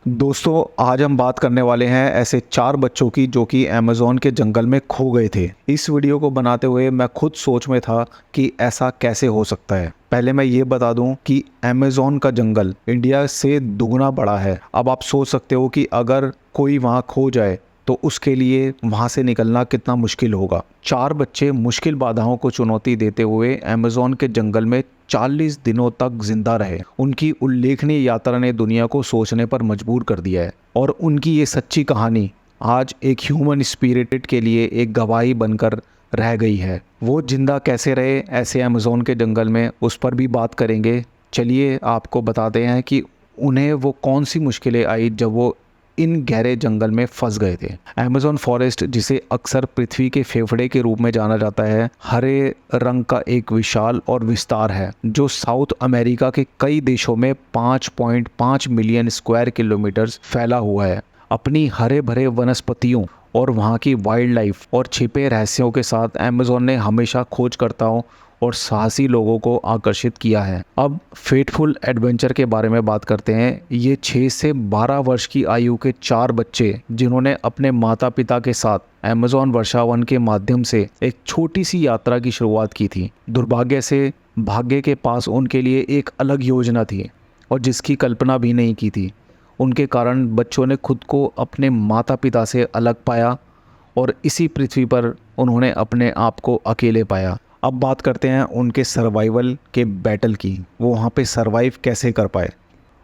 दोस्तों, आज हम बात करने वाले हैं ऐसे 4 बच्चों की जो कि अमेज़न के जंगल में खो गए थे। इस वीडियो को बनाते हुए मैं खुद सोच में था कि ऐसा कैसे हो सकता है। पहले मैं ये बता दूं कि अमेज़न का जंगल इंडिया से दुगना बड़ा है। अब आप सोच सकते हो कि अगर कोई वहां खो जाए तो उसके लिए वहां से निकलना कितना मुश्किल होगा। 4 बच्चे मुश्किल बाधाओं को चुनौती देते हुए अमेज़न के जंगल में 40 दिनों तक जिंदा रहे। उनकी उल्लेखनीय यात्रा ने दुनिया को सोचने पर मजबूर कर दिया है और उनकी ये सच्ची कहानी आज एक ह्यूमन स्पिरिट के लिए एक गवाही बनकर रह गई है। वो जिंदा कैसे रहे ऐसे अमेज़न के जंगल में, उस पर भी बात करेंगे। चलिए आपको बताते हैं कि उन्हें वो कौन सी मुश्किलें आई जब वो इन गहरे जंगल में फंस गए थे। अमेज़न फॉरेस्ट, जिसे अक्सर पृथ्वी के फेफड़े के रूप में जाना जाता है, हरे रंग का एक विशाल और विस्तार है जो साउथ अमेरिका के कई देशों में 5.5 मिलियन स्क्वायर किलोमीटर फैला हुआ है। अपनी हरे भरे वनस्पतियों और वहाँ की वाइल्ड लाइफ और छिपे रहस्यों के साथ अमेज़न ने हमेशा खोजकर्ताओं और साहसी लोगों को आकर्षित किया है। अब फेटफुल एडवेंचर के बारे में बात करते हैं। ये 6 से 12 वर्ष की आयु के 4 बच्चे, जिन्होंने अपने माता पिता के साथ अमेज़न वर्षावन के माध्यम से एक छोटी सी यात्रा की शुरुआत की थी। दुर्भाग्य से भाग्य के पास उनके लिए एक अलग योजना थी और जिसकी कल्पना भी नहीं की थी। उनके कारण बच्चों ने खुद को अपने माता पिता से अलग पाया और इसी पृथ्वी पर उन्होंने अपने आप को अकेले पाया। अब बात करते हैं उनके सर्वाइवल के बैटल की। वो वहाँ पे सर्वाइव कैसे कर पाए।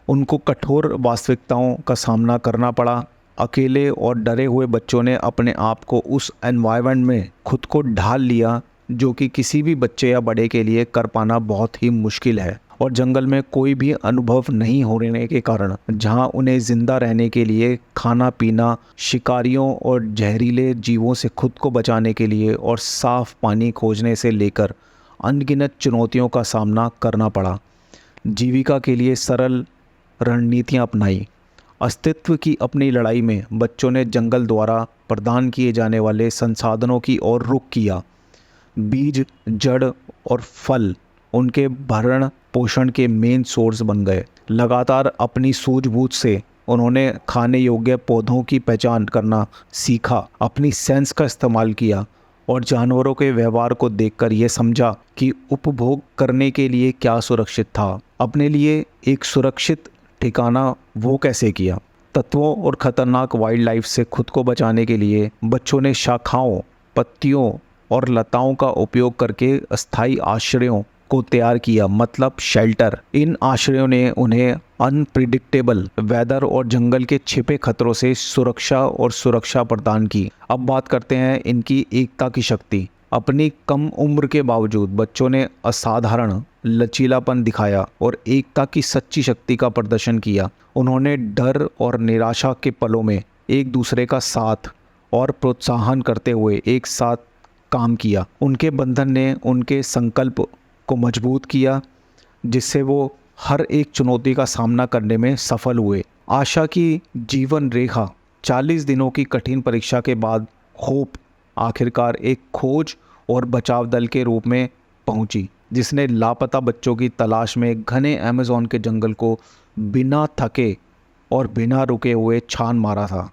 उनको कठोर वास्तविकताओं का सामना करना पड़ा। अकेले और डरे हुए बच्चों ने अपने आप को उस एनवायरनमेंट में खुद को ढाल लिया जो कि किसी भी बच्चे या बड़े के लिए कर पाना बहुत ही मुश्किल है। और जंगल में कोई भी अनुभव नहीं होने के कारण जहां उन्हें जिंदा रहने के लिए खाना पीना, शिकारियों और जहरीले जीवों से खुद को बचाने के लिए और साफ पानी खोजने से लेकर अनगिनत चुनौतियों का सामना करना पड़ा। जीविका के लिए सरल रणनीतियां अपनाई। अस्तित्व की अपनी लड़ाई में बच्चों ने जंगल द्वारा प्रदान किए जाने वाले संसाधनों की ओर रुख किया। बीज, जड़ और फल उनके भरण पोषण के मेन सोर्स बन गए। लगातार अपनी सूझबूझ से उन्होंने खाने योग्य पौधों की पहचान करना सीखा, अपनी सेंस का इस्तेमाल किया और जानवरों के व्यवहार को देखकर यह समझा कि उपभोग करने के लिए क्या सुरक्षित था। अपने लिए एक सुरक्षित ठिकाना वो कैसे किया। तत्वों और खतरनाक वाइल्ड लाइफ से खुद को बचाने के लिए बच्चों ने शाखाओं, पत्तियों और लताओं का उपयोग करके अस्थायी आश्रयों को तैयार किया, मतलब शेल्टर। इन आश्रयों ने उन्हें अनप्रिडिक्टेबल वेदर और जंगल के छिपे खतरों से सुरक्षा प्रदान की। अब बात करते हैं इनकी एकता की शक्ति। अपनी कम उम्र के बावजूद बच्चों ने असाधारण लचीलापन दिखाया और एकता की सच्ची शक्ति का प्रदर्शन किया। उन्होंने डर और निराशा के पलों में एक दूसरे का साथ और प्रोत्साहन करते हुए एक साथ काम किया। उनके बंधन ने उनके संकल्प को मजबूत किया, जिससे वो हर एक चुनौती का सामना करने में सफल हुए। आशा की जीवन रेखा। 40 दिनों की कठिन परीक्षा के बाद होप आखिरकार एक खोज और बचाव दल के रूप में पहुंची, जिसने लापता बच्चों की तलाश में घने अमेज़न के जंगल को बिना थके और बिना रुके हुए छान मारा था।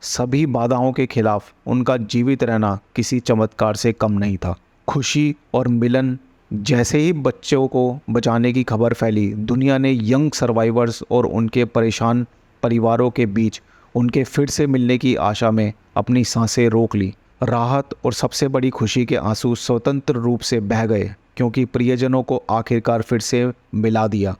सभी बाधाओं के खिलाफ उनका जीवित रहना किसी चमत्कार से कम नहीं था। खुशी और मिलन। जैसे ही बच्चों को बचाने की खबर फैली, दुनिया ने यंग सर्वाइवर्स और उनके परेशान परिवारों के बीच उनके फिर से मिलने की आशा में अपनी सांसें रोक ली। राहत और सबसे बड़ी खुशी के आंसू स्वतंत्र रूप से बह गए, क्योंकि प्रियजनों को आखिरकार फिर से मिला दिया।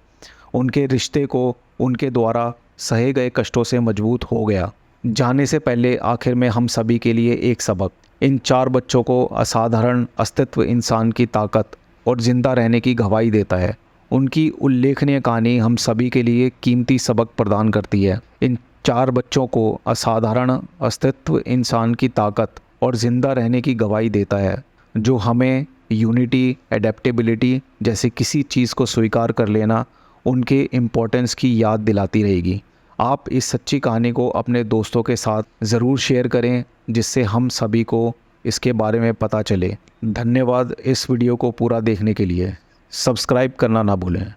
उनके रिश्ते को उनके द्वारा सहे गए कष्टों से मजबूत हो गया। जाने से पहले आखिर में हम सभी के लिए एक सबक। इन 4 बच्चों को असाधारण अस्तित्व इंसान की ताकत और जिंदा रहने की गवाही देता है। उनकी उल्लेखनीय कहानी हम सभी के लिए कीमती सबक प्रदान करती है। इन 4 बच्चों को असाधारण अस्तित्व इंसान की ताकत और ज़िंदा रहने की गवाही देता है, जो हमें यूनिटी, एडेप्टेबिलिटी जैसे किसी चीज़ को स्वीकार कर लेना, उनके इम्पोर्टेंस की याद दिलाती रहेगी। आप इस सच्ची कहानी को अपने दोस्तों के साथ ज़रूर शेयर करें, जिससे हम सभी को इसके बारे में पता चले। धन्यवाद इस वीडियो को पूरा देखने के लिए। सब्सक्राइब करना ना भूलें।